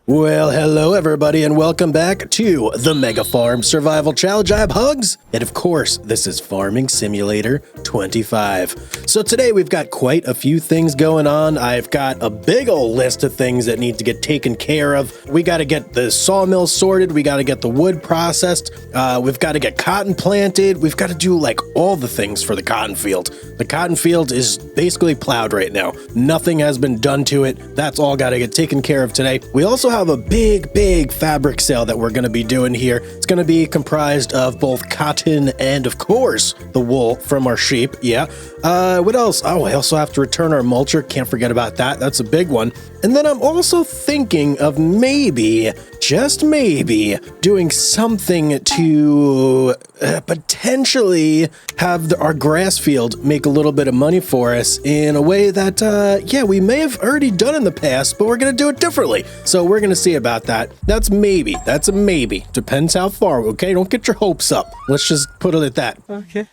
Well, hello everybody and welcome back to the Mega Farm Survival Challenge. I'm Hugz, and of course, this is Farming Simulator 25. So today we've got quite a few things going on. I've got a big old list of things that need to get taken care of. We got to get the sawmill sorted, we got to get the wood processed, we've got to get cotton planted, we've got to do like all the things for the cotton field. The cotton field is basically plowed right now. Nothing has been done to it. That's all got to get taken care of today. We also have a big fabric sale that we're going to be doing here. It's going to be comprised of both cotton and, of course, the wool from our sheep. Yeah. What else? Oh, I also have to return our mulcher. Can't forget about that. That's a big one. And then I'm also thinking of maybe, just maybe, doing something to potentially have our grass field make a little bit of money for us in a way that, yeah, we may have already done in the past, but we're going to do it differently. So we're going to see about that. That's maybe. That's a maybe. Depends how far, okay? Don't get your hopes up. Let's just put it at that. Okay.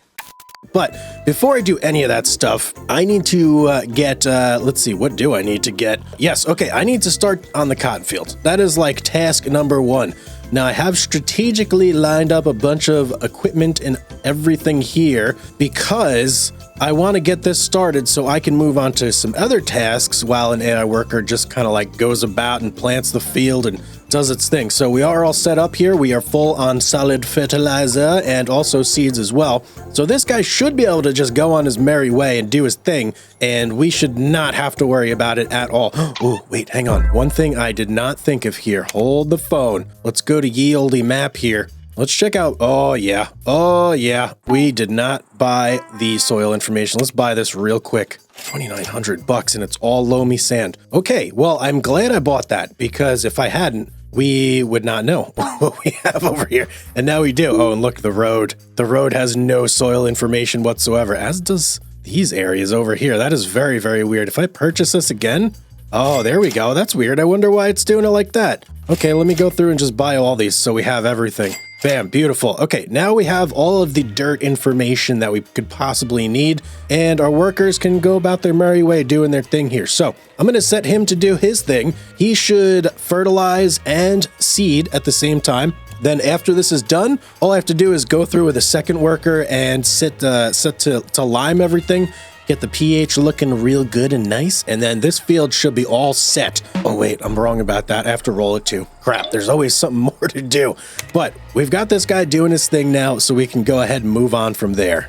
But before I do any of that stuff, I need to get, let's see, what do I need to get? Yes, okay, I need to start on the cotton field. That is like task number one. Now, I have strategically lined up a bunch of equipment and everything here because I want to get this started so I can move on to some other tasks while an AI worker just kind of like goes about and plants the field and does its thing. So we are all set up here. We are full on solid fertilizer and also seeds as well. So this guy should be able to just go on his merry way and do his thing, and we should not have to worry about it at all. Oh, wait, hang on. One thing I did not think of here. Hold the phone. Let's go to ye olde map here. Let's check out, oh yeah, we did not buy the soil information. Let's buy this real quick. 2,900 bucks and it's all loamy sand. Okay, well, I'm glad I bought that because if I hadn't, we would not know what we have over here. And now we do. Oh, and look, the road. The road has no soil information whatsoever, as does these areas over here. That is very, very weird. If I purchase this again, oh, there we go. That's weird. I wonder why it's doing it like that. Okay, let me go through and just buy all these so we have everything. Bam, beautiful. Okay, now we have all of the dirt information that we could possibly need, and our workers can go about their merry way doing their thing here. So I'm going to set him to do his thing. He should fertilize and seed at the same time. Then after this is done, all I have to do is go through with a second worker and set to lime everything. Get the pH looking real good and nice, and then this field should be all set. Oh wait, I'm wrong about that. I have to roll it too. Crap, there's always something more to do. But we've got this guy doing his thing now, so we can go ahead and move on from there.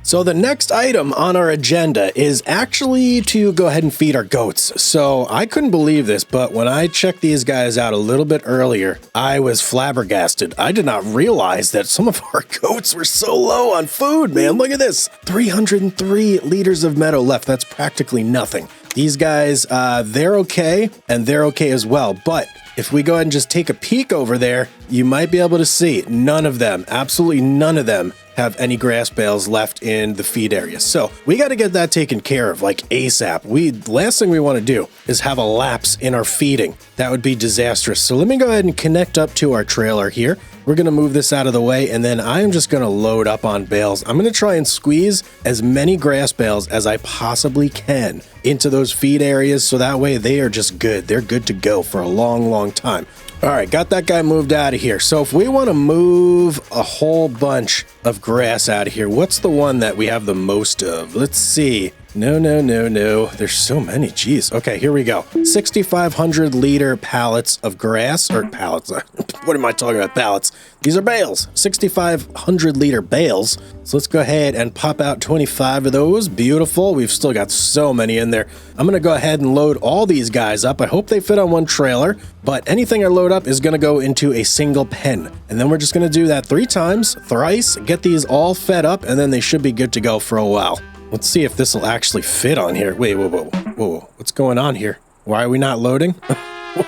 So the next item on our agenda is actually to go ahead and feed our goats. So I couldn't believe this, but when I checked these guys out a little bit earlier, I was flabbergasted. I did not realize that some of our goats were so low on food, man. Look at this. 303 liters of meadow left. That's practically nothing. These guys, they're okay, and they're okay as well. But if we go ahead and just take a peek over there, you might be able to see none of them, absolutely none of them, have any grass bales left in the feed area. So we got to get that taken care of like ASAP. Last thing we want to do is have a lapse in our feeding. That would be disastrous. So let me go ahead and connect up to our trailer here. We're going to move this out of the way, and then I'm just going to load up on bales. I'm going to try and squeeze as many grass bales as I possibly can into those feed areas, so that way they are just good. They're good to go for a long time. All right, got that guy moved out of here. So if we want to move a whole bunch of grass out of here, what's the one that we have the most of? Let's see. No. There's so many. Jeez. Okay, here we go. 6,500 liter pallets of grass, or pallets. What am I talking about? Pallets. These are bales. 6,500 liter bales. So let's go ahead and pop out 25 of those. Beautiful. We've still got so many in there. I'm going to go ahead and load all these guys up. I hope they fit on one trailer, but anything I load up is going to go into a single pen. And then we're just going to do that 3 times, thrice, get these all fed up, and then they should be good to go for a while. Let's see if this will actually fit on here. Wait, whoa. What's going on here? Why are we not loading?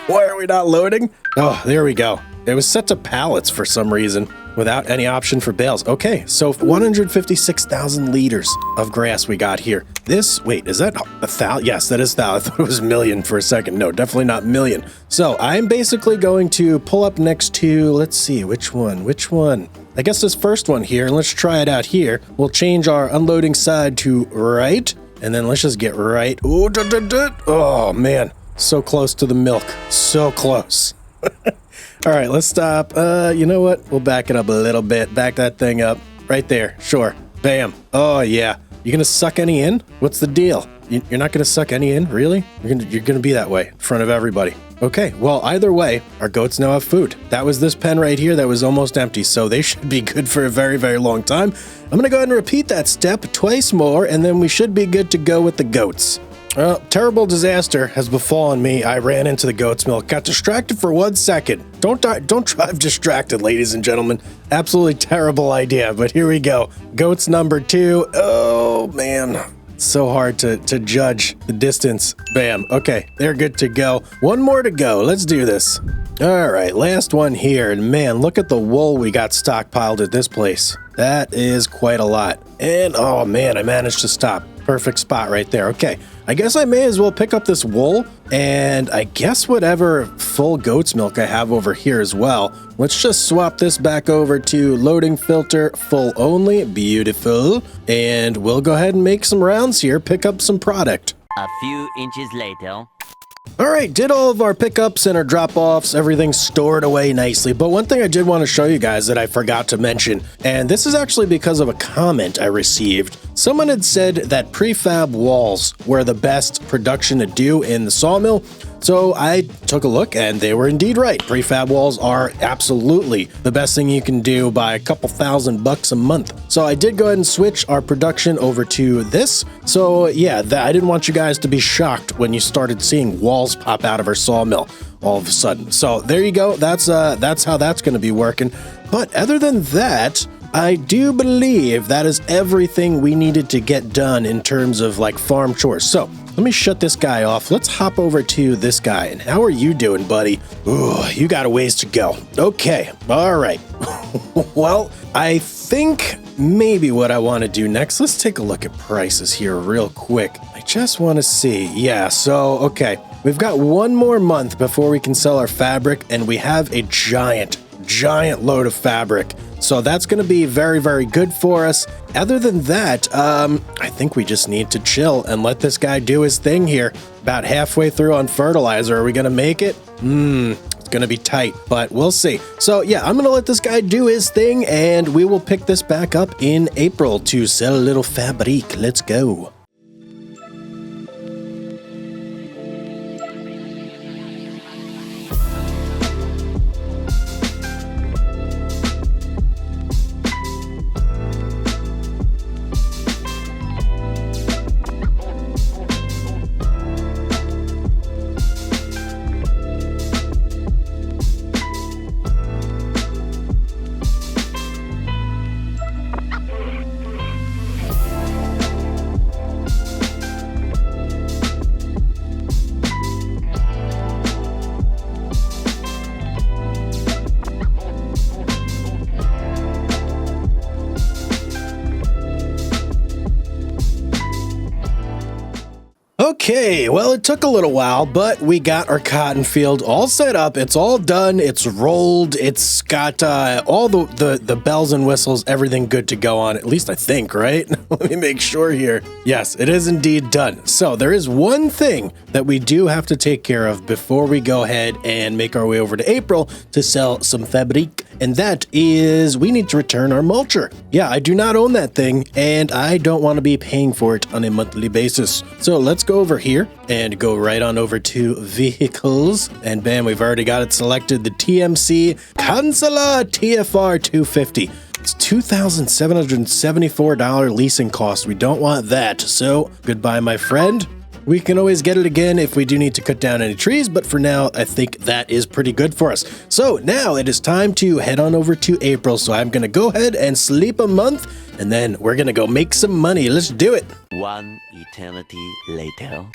Why are we not loading? Oh, there we go. It was set to pallets for some reason without any option for bales. Okay, so 156,000 liters of grass we got here. This, wait, is that 1,000? Yes, that is 1,000. I thought it was million for a second. No, definitely not million. So I'm basically going to pull up next to, let's see, which one? I guess this first one here, and let's try it out here. We'll change our unloading side to right, and then let's just get right. Oh man. So close to the milk. So close. All right, let's stop. You know what? We'll back it up a little bit. Back that thing up. Right there. Sure. Bam. Oh, yeah. You gonna suck any in? What's the deal? You're not gonna suck any in? Really? You're gonna be that way in front of everybody. Okay, well, either way, our goats now have food. That was this pen right here that was almost empty, so they should be good for a very, very long time. I'm gonna go ahead and repeat that step twice more, and then we should be good to go with the goats. Terrible disaster has befallen me. I ran into the goat's milk, got distracted for 1 second. Don't drive distracted, ladies and gentlemen. Absolutely terrible idea, but here we go. Goats number 2. Oh, man. So hard to judge the distance. Bam. Okay, they're good to go. One more to go. Let's do this. All right, last one here. And man, look at the wool we got stockpiled at this place. That is quite a lot. And oh man, I managed to stop. Perfect spot right there. Okay, I guess I may as well pick up this wool and I guess whatever full goat's milk I have over here as well. Let's just swap this back over to loading filter full only. Beautiful. And we'll go ahead and make some rounds here, pick up some product. A few inches later. All right, did all of our pickups and our drop-offs, everything stored away nicely. But one thing I did want to show you guys that I forgot to mention, and this is actually because of a comment I received. Someone had said that prefab walls were the best production to do in the sawmill. So I took a look and they were indeed right. Prefab walls are absolutely the best thing you can do by a couple $1,000 a month. So I did go ahead and switch our production over to this. So yeah, I didn't want you guys to be shocked when you started seeing walls pop out of our sawmill all of a sudden. So there you go. That's how that's going to be working. But other than that, I do believe that is everything we needed to get done in terms of like farm chores. So let me shut this guy off. Let's hop over to this guy. And how are you doing, buddy? Ooh, you got a ways to go. Okay. All right. Well, I think maybe what I want to do next, let's take a look at prices here real quick. I just want to see. Yeah. So, okay. We've got one more month before we can sell our fabric and we have a giant load of fabric. So that's going to be very, very good for us. Other than that, I think we just need to chill and let this guy do his thing here. About halfway through on fertilizer. Are we going to make it? It's going to be tight, but we'll see. So yeah, I'm going to let this guy do his thing and we will pick this back up in April to sell a little fabric. Let's go. Okay, well, it took a little while, but we got our cotton field all set up. It's all done. It's rolled. It's got all the bells and whistles, everything good to go on, at least I think, right? Let me make sure here. Yes, it is indeed done. So there is one thing that we do have to take care of before we go ahead and make our way over to April to sell some fabric. And that is we need to return our mulcher. Yeah, I do not own that thing and I don't want to be paying for it on a monthly basis. So let's go over here and go right on over to vehicles. And bam, we've already got it selected. The TMC Consola TFR 250. It's $2,774 leasing cost. We don't want that. So goodbye, my friend. We can always get it again if we do need to cut down any trees, but for now, I think that is pretty good for us. So now it is time to head on over to April. So I'm going to go ahead and sleep a month, and then we're going to go make some money. Let's do it. One eternity later.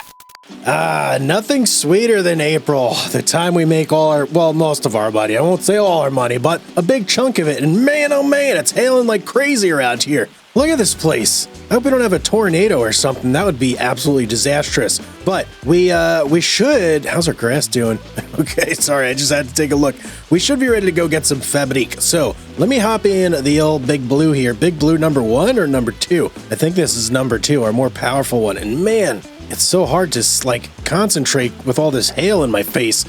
Nothing sweeter than April. The time we make all our, well, most of our money. I won't say all our money, but a big chunk of it. And man, oh man, it's hailing like crazy around here. Look at this place. I hope we don't have a tornado or something. That would be absolutely disastrous. But we should. How's our grass doing? Okay, sorry, I just had to take a look. We should be ready to go get some fabric. So let me hop in the old Big Blue here. Big Blue number 1 or number 2? I think this is number 2, our more powerful one. And man, It's so hard to like concentrate with all this hail in my face.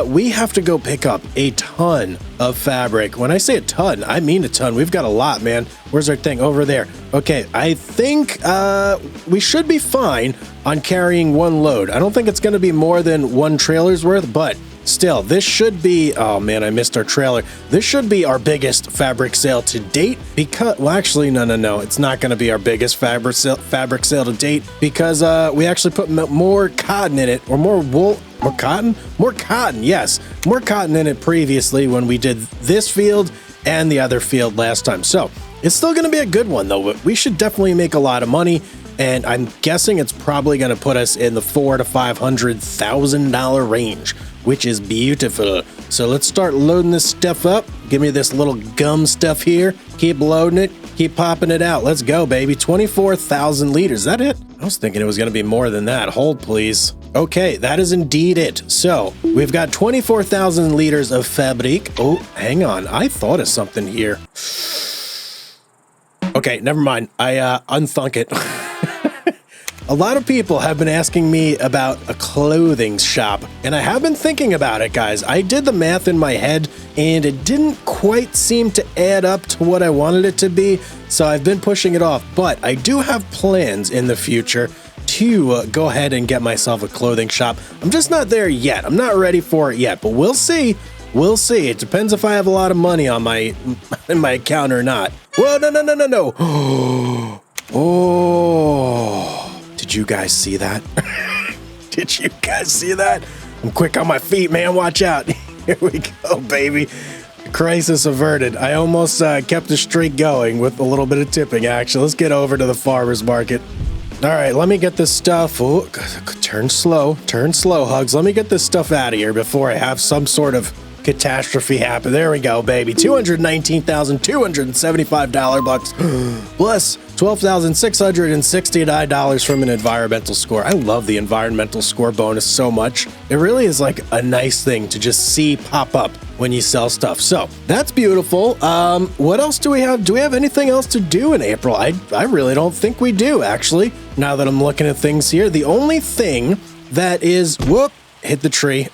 We have to go pick up a ton of fabric. When I say a ton, I mean a ton. We've got a lot, man. Where's our thing? Over there. Okay, I think we should be fine on carrying one load. I don't think it's going to be more than one trailer's worth, but still, this should be, oh man, I missed our trailer. This should be our biggest fabric sale to date because, well, actually, no. It's not going to be our biggest fabric sale to date because we actually put more cotton in it, or more wool, more cotton? More cotton, yes. More cotton in it previously when we did this field and the other field last time. So it's still going to be a good one though, but we should definitely make a lot of money. And I'm guessing it's probably going to put us in the $400,000 to $500,000 range, which is beautiful. So let's start loading this stuff up. Give me this little gum stuff here. Keep loading it. Keep popping it out. Let's go, baby. 24,000 liters. Is that it? I was thinking it was going to be more than that. Hold, please. Okay, that is indeed it. So we've got 24,000 liters of fabric. Oh, hang on. I thought of something here. Okay, never mind. I unthunk it. A lot of people have been asking me about a clothing shop, and I have been thinking about it, guys. I did the math in my head, and it didn't quite seem to add up to what I wanted it to be, so I've been pushing it off. But I do have plans in the future to go ahead and get myself a clothing shop. I'm just not there yet. I'm not ready for it yet, but we'll see. We'll see. It depends if I have a lot of money on my account or not. Whoa, no. Oh. Did you guys see that? Did you guys see that? I'm quick on my feet, man. Watch out. Here we go, baby. Crisis averted. I almost kept the streak going with a little bit of tipping action. Let's get over to the farmer's market. All right, let me get this stuff. Oh, turn slow, Hugz. Let me get this stuff out of here before I have some sort of catastrophe happen. There we go, baby. $219,275 bucks plus $12,669 from an environmental score. I love the environmental score bonus so much. It really is like a nice thing to just see pop up when you sell stuff. So that's beautiful. What else do we have? Do we have anything else to do in April? I really don't think we do, actually. Now that I'm looking at things here, the only thing that is, whoop, hit the tree.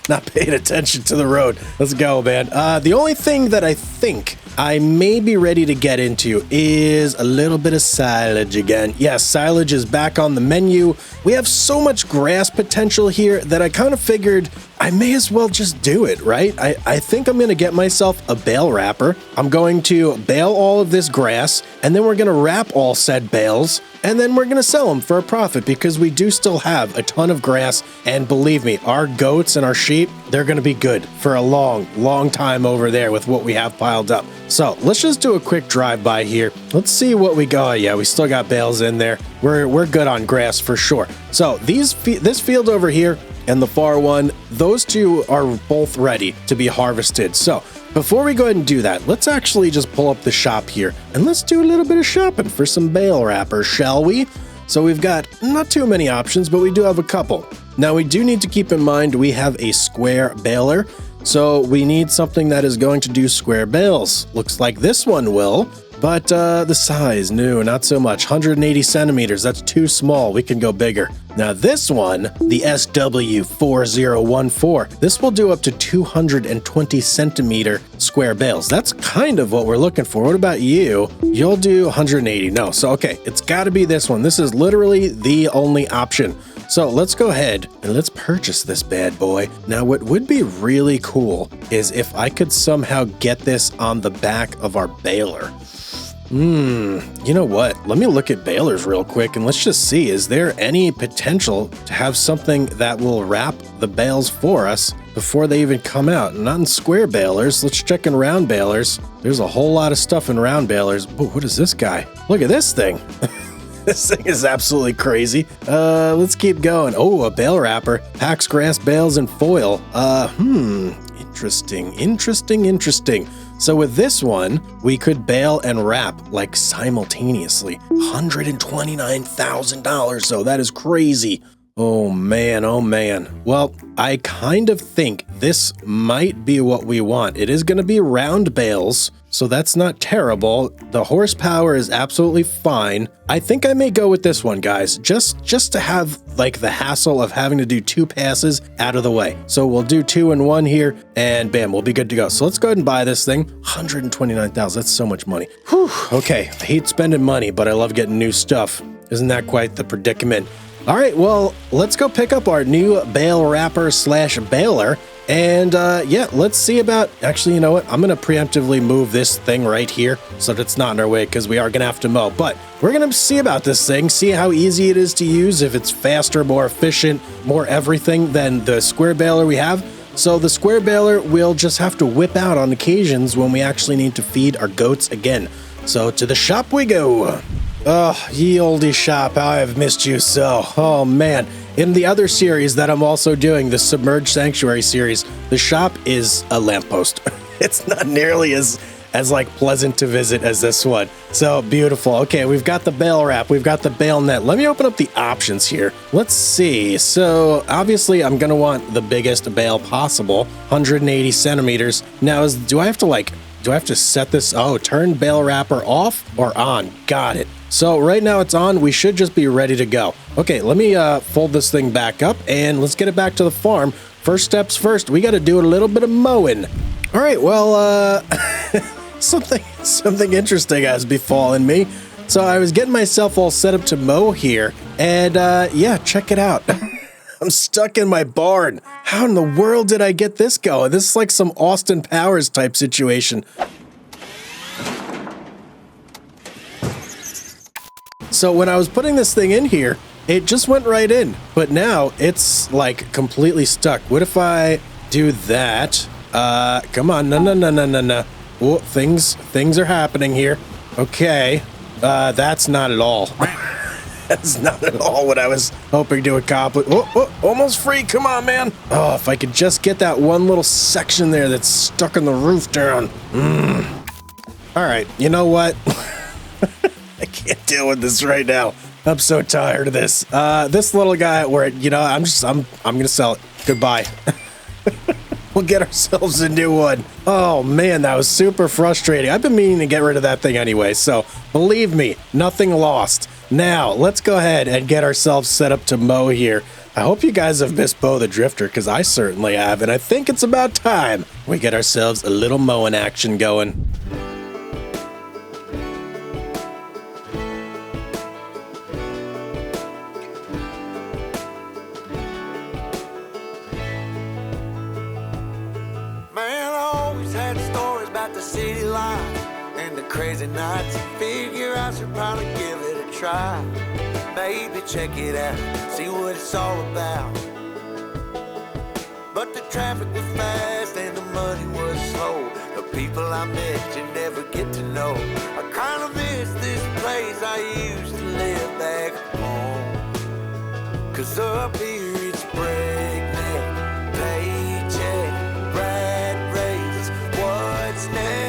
Not paying attention to the road. Let's go, man. The only thing that I think I may be ready to get into is a little bit of silage again. Yes, silage is back on the menu. We have so much grass potential here that I kind of figured I may as well just do it, right? I think I'm going to get myself a bale wrapper. I'm going to bale all of this grass, and then we're going to wrap all said bales, and then we're going to sell them for a profit because we do still have a ton of grass. And believe me, our goats and our sheep, they're going to be good for a long, long time over there with what we have piled up. So let's just do a quick drive-by here. Let's see what we got. Oh, yeah, we still got bales in there. We're good on grass for sure. So this field over here and the far one, those two are both ready to be harvested. So before we go ahead and do that, let's actually just pull up the shop here and let's do a little bit of shopping for some bale wrappers, shall we? So we've got not too many options, but we do have a couple. Now we do need to keep in mind we have a square baler, so we need something that is going to do square bales. Looks like this one will. But the size, no, not so much. 180 centimeters, that's too small. We can go bigger. Now this one, the SW4014, this will do up to 220 centimeter square bales. That's kind of what we're looking for. What about you? You'll do 180. No, so okay, it's got to be this one. This is literally the only option. So let's go ahead and let's purchase this bad boy. Now what would be really cool is if I could somehow get this on the back of our baler. You know what? Let me look at balers real quick and let's just see, is there any potential to have something that will wrap the bales for us before they even come out? Not in square balers. Let's check in round balers. There's a whole lot of stuff in round balers. Whoa, what is this guy? Look at this thing. This thing is absolutely crazy. Let's keep going. Oh, a bale wrapper. Packs grass bales and foil. Interesting. So with this one, we could bale and wrap like simultaneously. $129,000. So that is crazy. Oh man, oh man. Well, I kind of think this might be what we want. It is going to be round bales, so that's not terrible. The horsepower is absolutely fine. I think I may go with this one, guys, just to have like the hassle of having to do 2 passes out of the way. So we'll do 2 and 1 here, and bam, we'll be good to go. So let's go ahead and buy this thing. 129,000, that's so much money. Whew, okay, I hate spending money, but I love getting new stuff. Isn't that quite the predicament? All right, well, let's go pick up our new bale wrapper / baler. And yeah, let's see about, actually, you know what? I'm going to preemptively move this thing right here so that it's not in our way because we are going to have to mow. But we're going to see about this thing, see how easy it is to use, if it's faster, more efficient, more everything than the square baler we have. So the square baler we'll just have to whip out on occasions when we actually need to feed our goats again. So to the shop we go. Oh, ye olde shop, how I have missed you so. Oh, man. In the other series that I'm also doing, the Submerged Sanctuary series, the shop is a lamppost. It's not nearly as like pleasant to visit as this one. So beautiful. Okay, we've got the bale wrap, we've got the bale net. Let me open up the options here. Let's see. So obviously I'm gonna want the biggest bale possible, 180 centimeters. Now, do I have to set this? Oh, turn bale wrapper off or on? Got it. So right now it's on. We should just be ready to go. Okay, let me fold this thing back up and let's get it back to the farm. First steps first, we got to do a little bit of mowing. All right, well, something interesting has befallen me. So I was getting myself all set up to mow here, and yeah, check it out. I'm stuck in my barn. How in the world did I get this going? This is like some Austin Powers type situation. So when I was putting this thing in here, it just went right in, but now it's like completely stuck. What if I do that? Come on, no. Oh, things are happening here. Okay, that's not at all. That's not at all what I was hoping to accomplish. Oh, almost free. Come on, man. Oh, if I could just get that one little section there that's stuck in the roof down. All right, you know what? I can't deal with this right now. I'm so tired of this. This little guy where, you know, I'm gonna sell it. Goodbye. We'll get ourselves a new one. Oh man, that was super frustrating. I've been meaning to get rid of that thing anyway, so believe me, nothing lost. Now, let's go ahead and get ourselves set up to mow here. I hope you guys have missed Bo the Drifter, because I certainly have, and I think it's about time we get ourselves a little mowing action going. City life and the crazy nights. Figure I should probably give it a try. Baby, check it out, see what it's all about. But the traffic was fast and the money was slow. The people I met you never get to know. I kinda miss this place I used to live back home. Cause up here it's breakneck, paycheck, rat race, what's next?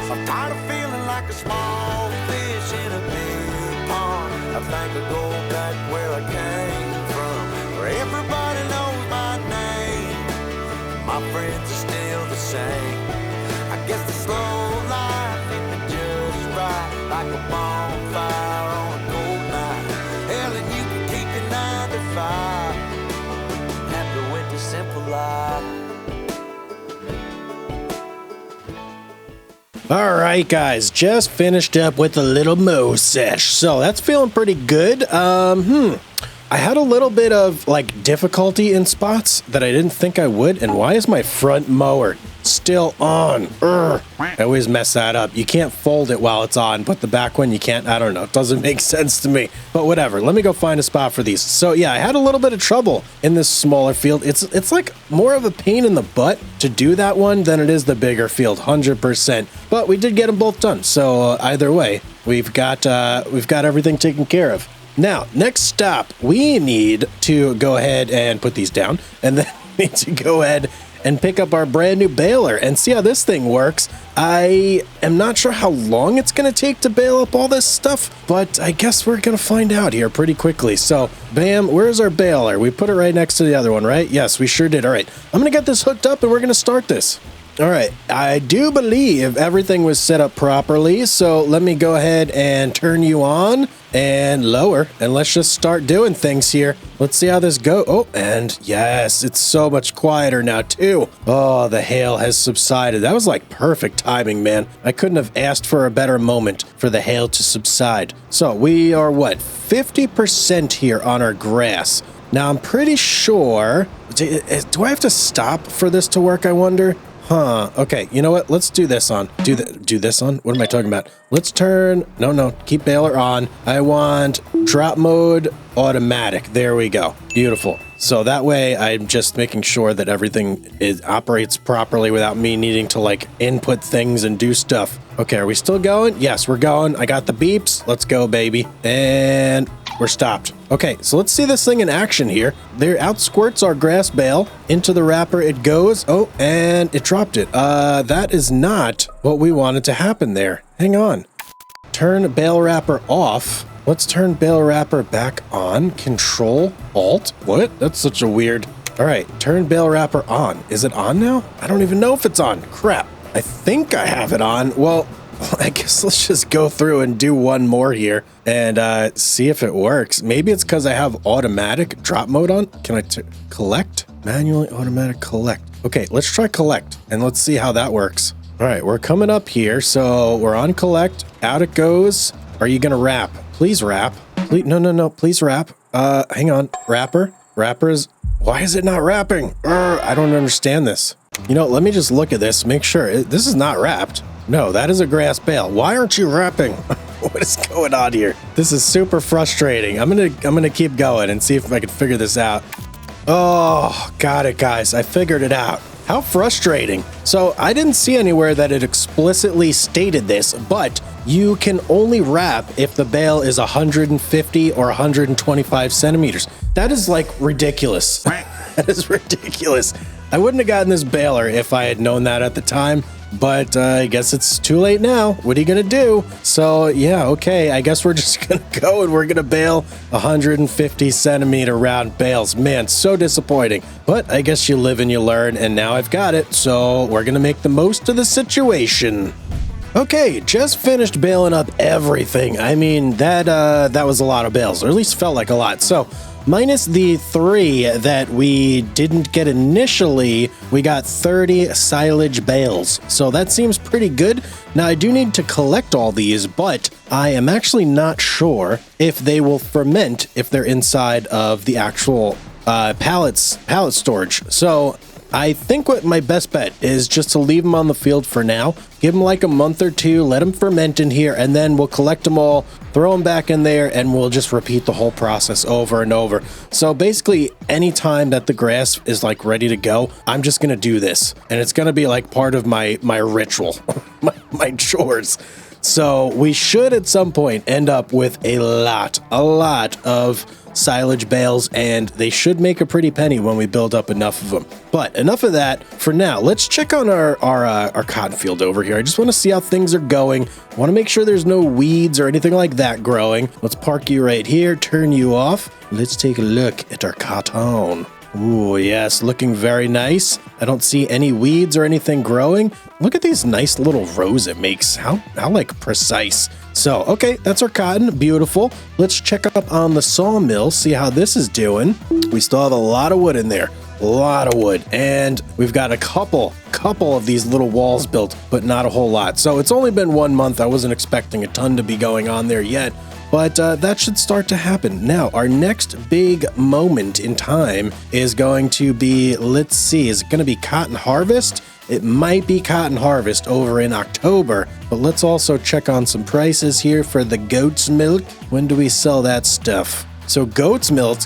I'm tired of feeling like a small fish in a big pond. I think I'll go back where I came from, where everybody knows my name. My friends are still the same. I guess the slow life hit me just right, like a bonfire on a cold night. Hell, and you can keep your 9 to 5. Happy with the simple life. All right, guys, just finished up with a little mow sesh. So that's feeling pretty good. I had a little bit of like difficulty in spots that I didn't think I would. And why is my front mower still on? I always mess that up. You can't fold it while it's on, but the back one you can't. I don't know. It doesn't make sense to me, but whatever. Let me go find a spot for these. So yeah, I had a little bit of trouble in this smaller field. It's like more of a pain in the butt to do that one than it is the bigger field, 100%. But we did get them both done. So either way, we've got everything taken care of. Now, next stop, we need to go ahead and put these down, and then we need to go ahead and pick up our brand new baler and see how this thing works. I am not sure how long it's going to take to bale up all this stuff, but I guess we're going to find out here pretty quickly. So, bam, where's our baler? We put it right next to the other one, right? Yes, we sure did. All right, I'm going to get this hooked up and we're going to start this. All right, I do believe everything was set up properly, so let me go ahead and turn you on and lower, and let's just start doing things here. Let's see how this goes. Oh, and yes, it's so much quieter now too. Oh, the hail has subsided. That was like perfect timing, man. I couldn't have asked for a better moment for the hail to subside. So we are, what, 50% here on our grass. Now, I'm pretty sure... Do I have to stop for this to work, I wonder? Huh. Okay, you know what? Let's do this on. Do this on? What am I talking about? Let's turn... No. Keep baler on. I want drop mode automatic. There we go. Beautiful. So that way I'm just making sure that everything operates properly without me needing to like input things and do stuff. Okay, are we still going? Yes, we're going. I got the beeps. Let's go, baby. And we're stopped. Okay, so let's see this thing in action here. There out squirts our grass bale. Into the wrapper it goes. Oh, and it dropped it. That is not what we wanted to happen there. Hang on. Turn bale wrapper off. Let's turn bale wrapper back on. Control Alt. What? That's such a weird... All right, turn bale wrapper on. Is it on now? I don't even know if it's on. Crap. I think I have it on. Well, I guess let's just go through and do one more here and see if it works. Maybe it's because I have automatic drop mode on. Can I collect? Manually automatic collect. Okay, let's try collect and let's see how that works. All right, we're coming up here. So we're on collect. Out it goes. Are you going to wrap? Please wrap. Please, no. Please wrap. Hang on. Wrapper. Wrappers. Why is it not wrapping? I don't understand this. You know, let me just look at this. Make sure. This is not wrapped. No, that is a grass bale. Why aren't you wrapping? What is going on here? This is super frustrating. I'm gonna keep going and see if I can figure this out. Oh, got it, guys. I figured it out. How frustrating. So I didn't see anywhere that it explicitly stated this, but you can only wrap if the bale is 150 or 125 centimeters. That is like ridiculous. That is ridiculous. I wouldn't have gotten this baler if I had known that at the time, but I guess it's too late now. What are you gonna do? So yeah, okay, I guess we're just gonna go and we're gonna bale 150 centimeter round bales. Man, so disappointing, but I guess you live and you learn, and now I've got it, so we're gonna make the most of the situation. Okay, just finished baling up everything. I mean, that was a lot of bales, or at least felt like a lot. So minus the 3 that we didn't get initially, we got 30 silage bales. So that seems pretty good. Now I do need to collect all these, but I am actually not sure if they will ferment if they're inside of the actual pallet storage. So I think what my best bet is just to leave them on the field for now, give them like a month or two, let them ferment in here, and then we'll collect them all, throw them back in there, and we'll just repeat the whole process over and over. So basically, anytime that the grass is like ready to go, I'm just gonna do this, and it's gonna be like part of my ritual, my chores. So we should at some point end up with a lot of silage bales, and they should make a pretty penny when we build up enough of them. But enough of that for now. Let's check on our cotton field over here. I just want to see how things are going. I want to make sure there's no weeds or anything like that growing. Let's park you right here, turn you off. Let's take a look at our cotton. Ooh, yes, looking very nice. I don't see any weeds or anything growing. Look at these nice little rows it makes. How like precise. So, okay, that's our cotton. Beautiful. Let's check up on the sawmill, see how this is doing. We still have a lot of wood in there. A lot of wood. And we've got a couple of these little walls built, but not a whole lot. So it's only been 1 month. I wasn't expecting a ton to be going on there yet. But that should start to happen. Now, our next big moment in time is going to be, let's see, is it going to be cotton harvest? It might be cotton harvest over in October, but let's also check on some prices here for the goat's milk. When do we sell that stuff? So goat's milk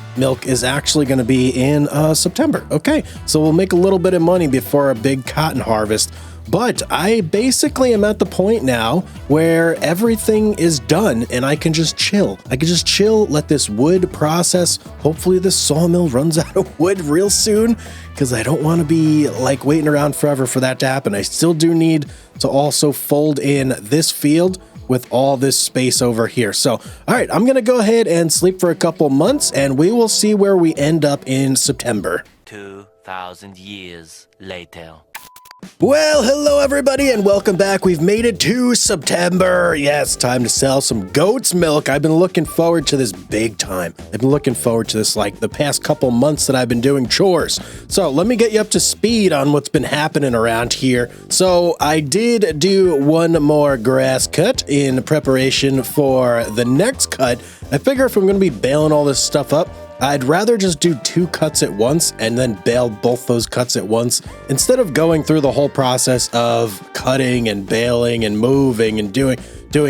is actually going to be in September. Okay, so we'll make a little bit of money before a big cotton harvest. But I basically am at the point now where everything is done and I can just chill. I can just chill, let this wood process. Hopefully the sawmill runs out of wood real soon, because I don't want to be like waiting around forever for that to happen. I still do need to also fold in this field with all this space over here. So, all right, I'm going to go ahead and sleep for a couple months and we will see where we end up in September. 2,000 years later. Well, hello everybody and welcome back. We've made it to September. Yes, time to sell some goat's milk. I've been looking forward to this big time. I've been looking forward to this like the past couple months that I've been doing chores. So let me get you up to speed on what's been happening around here. So I did do one more grass cut in preparation for the next cut. I figure if I'm going to be baling all this stuff up, I'd rather just do 2 cuts at once and then bale both those cuts at once instead of going through the whole process of cutting and baling and moving and doing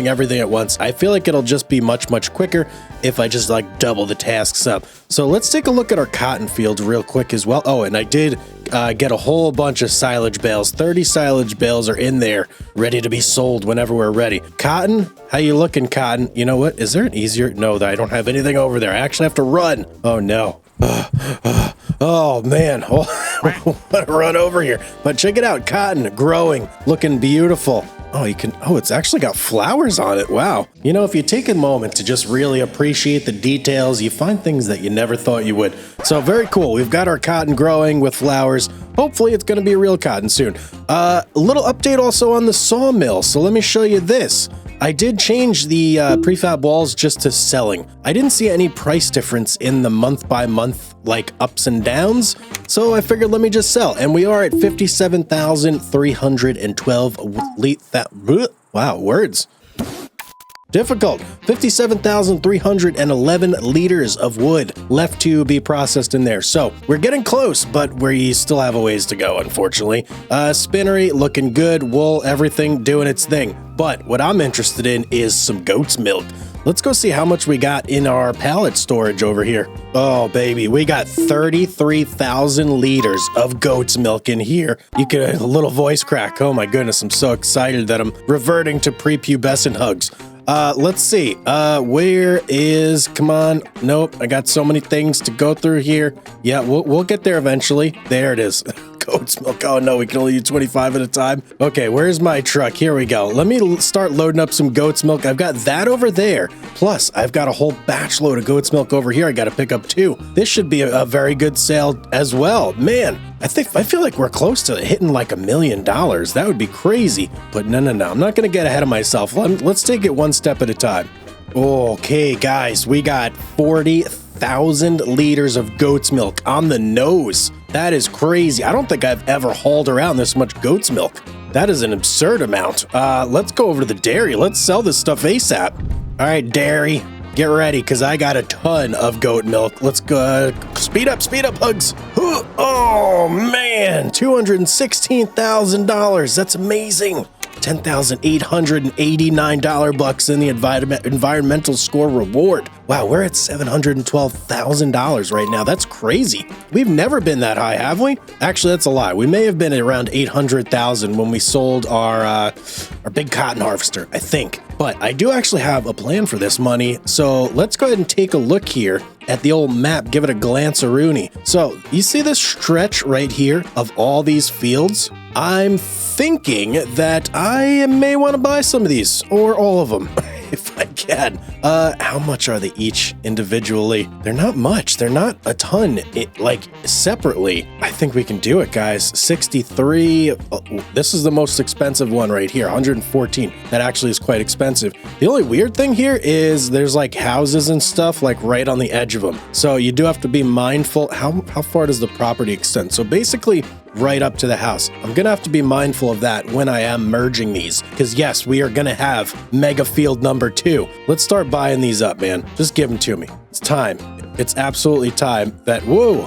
everything at once. I feel like it'll just be much quicker if I just like double the tasks up. So let's take a look at our cotton field real quick as well. Oh, and I did get a whole bunch of silage bales. 30 silage bales are in there ready to be sold whenever we're ready. Cotton, how you looking, Cotton? You know what? Is there an easier? No, I don't have anything over there. I actually have to run. Oh no. Oh man, I want to run over here. But check it out, cotton growing, looking beautiful. Oh, it's actually got flowers on it. Wow. You know, if you take a moment to just really appreciate the details, you find things that you never thought you would. So very cool. We've got our cotton growing with flowers. Hopefully it's going to be real cotton soon. A little update also on the sawmill. So let me show you this. I did change the prefab walls just to selling. I didn't see any price difference in the month by month like ups and downs. So I figured let me just sell. And we are at 57,312 wow, words. Difficult. 57,311 liters of wood left to be processed in there. So we're getting close, but we still have a ways to go, unfortunately. Spinnery looking good, wool, everything doing its thing. But what I'm interested in is some goat's milk. Let's go see how much we got in our pallet storage over here. Oh, baby, we got 33,000 liters of goat's milk in here. You get a little voice crack. Oh my goodness, I'm so excited that I'm reverting to prepubescent Hugz. Let's see. Where is, come on. Nope. I got so many things to go through here. Yeah, we'll get there eventually. There it is. Goat's milk. Oh no, we can only use 25 at a time. Okay, where's my truck? Here we go. Let me start loading up some goat's milk. I've got that over there. Plus, I've got a whole batch load of goat's milk over here. I got to pick up too. This should be a very good sale as well. Man, I feel like we're close to hitting like $1 million. That would be crazy. But no. I'm not going to get ahead of myself. Let's take it one step at a time. Okay, guys, we got 40,000 liters of goat's milk on the nose. That is crazy. I don't think I've ever hauled around this much goat's milk. That is an absurd amount. Let's go over to the dairy. Let's sell this stuff ASAP. All right, dairy, get ready because I got a ton of goat milk. Let's go. Speed up, Hugz. Oh, man, $216,000. That's amazing. $10,889 bucks in the environmental score reward. Wow, we're at $712,000 right now. That's crazy. We've never been that high, have we? Actually, that's a lie. We may have been at around 800,000 when we sold our big cotton harvester, I think. But I do actually have a plan for this money. So let's go ahead and take a look here at the old map, give it a glance-a-rooney. So you see this stretch right here of all these fields? I'm thinking that I may want to buy some of these or all of them if I can. How much are they each individually? They're not much. They're not a ton. Like separately, I think we can do it, guys. 63. This is the most expensive one right here, 114. That actually is quite expensive. The only weird thing here is there's like houses and stuff like right on the edge of them. So you do have to be mindful. How far does the property extend? So basically right up to the house. I'm gonna have to be mindful of that when I am merging these, because yes, we are gonna have mega field number 2. Let's start buying these up, man. Just give them to me. It's time. It's absolutely time that, whoa,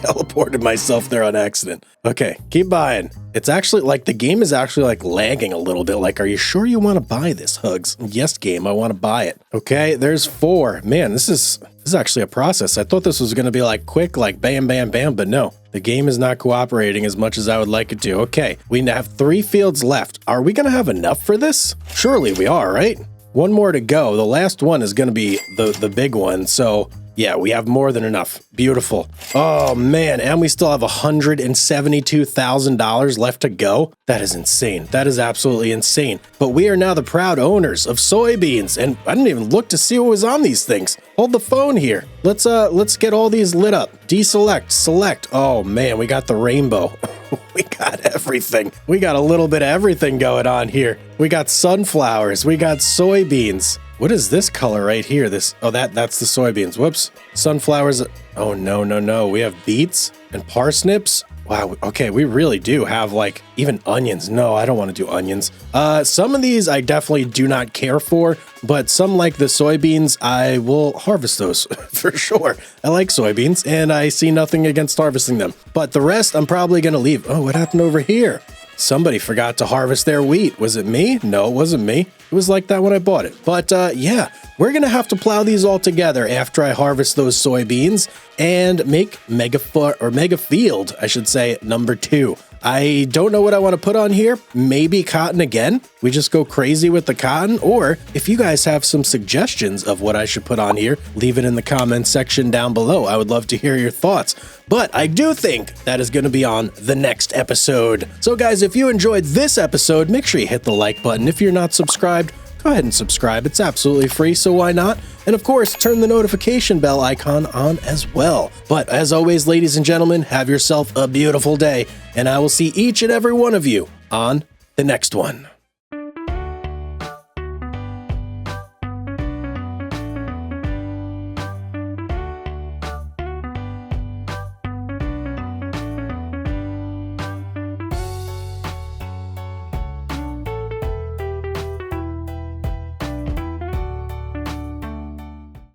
teleported myself there on accident. Okay, keep buying. It's actually like the game is actually like lagging a little bit. Like, are you sure you want to buy this, Hugz? Yes, game, I want to buy it. Okay, there's 4. Man, this is actually a process. I thought this was going to be like quick, like bam, bam, bam, but no. The game is not cooperating as much as I would like it to. Okay, we have 3 fields left. Are we going to have enough for this? Surely we are, right? 1 more to go. The last one is going to be the big one. So yeah, we have more than enough. Beautiful. Oh man, and we still have $172,000 left to go. That is insane. That is absolutely insane. But we are now the proud owners of soybeans, and I didn't even look to see what was on these things. Hold the phone here. Let's get all these lit up. Deselect, select. Oh man, we got the rainbow. We got everything. We got a little bit of everything going on here. We got sunflowers. We got soybeans. What is this color right here? That's the soybeans. Whoops. Sunflowers. Oh, no. We have beets and parsnips. Wow. Okay, we really do have like even onions. No, I don't want to do onions. Some of these I definitely do not care for, but some like the soybeans, I will harvest those for sure. I like soybeans and I see nothing against harvesting them, but the rest I'm probably going to leave. Oh, what happened over here? Somebody forgot to harvest their wheat. Was it me? No, it wasn't me. It was like that when I bought it. But yeah, we're going to have to plow these all together after I harvest those soybeans and make mega field, I should say, number 2. I don't know what I want to put on here. Maybe cotton again. We just go crazy with the cotton. Or if you guys have some suggestions of what I should put on here, leave it in the comments section down below. I would love to hear your thoughts. But I do think that is going to be on the next episode. So guys, if you enjoyed this episode, make sure you hit the like button. If you're not subscribed, go ahead and subscribe. It's absolutely free, so why not? And of course, turn the notification bell icon on as well. But as always, ladies and gentlemen, have yourself a beautiful day, and I will see each and every one of you on the next one.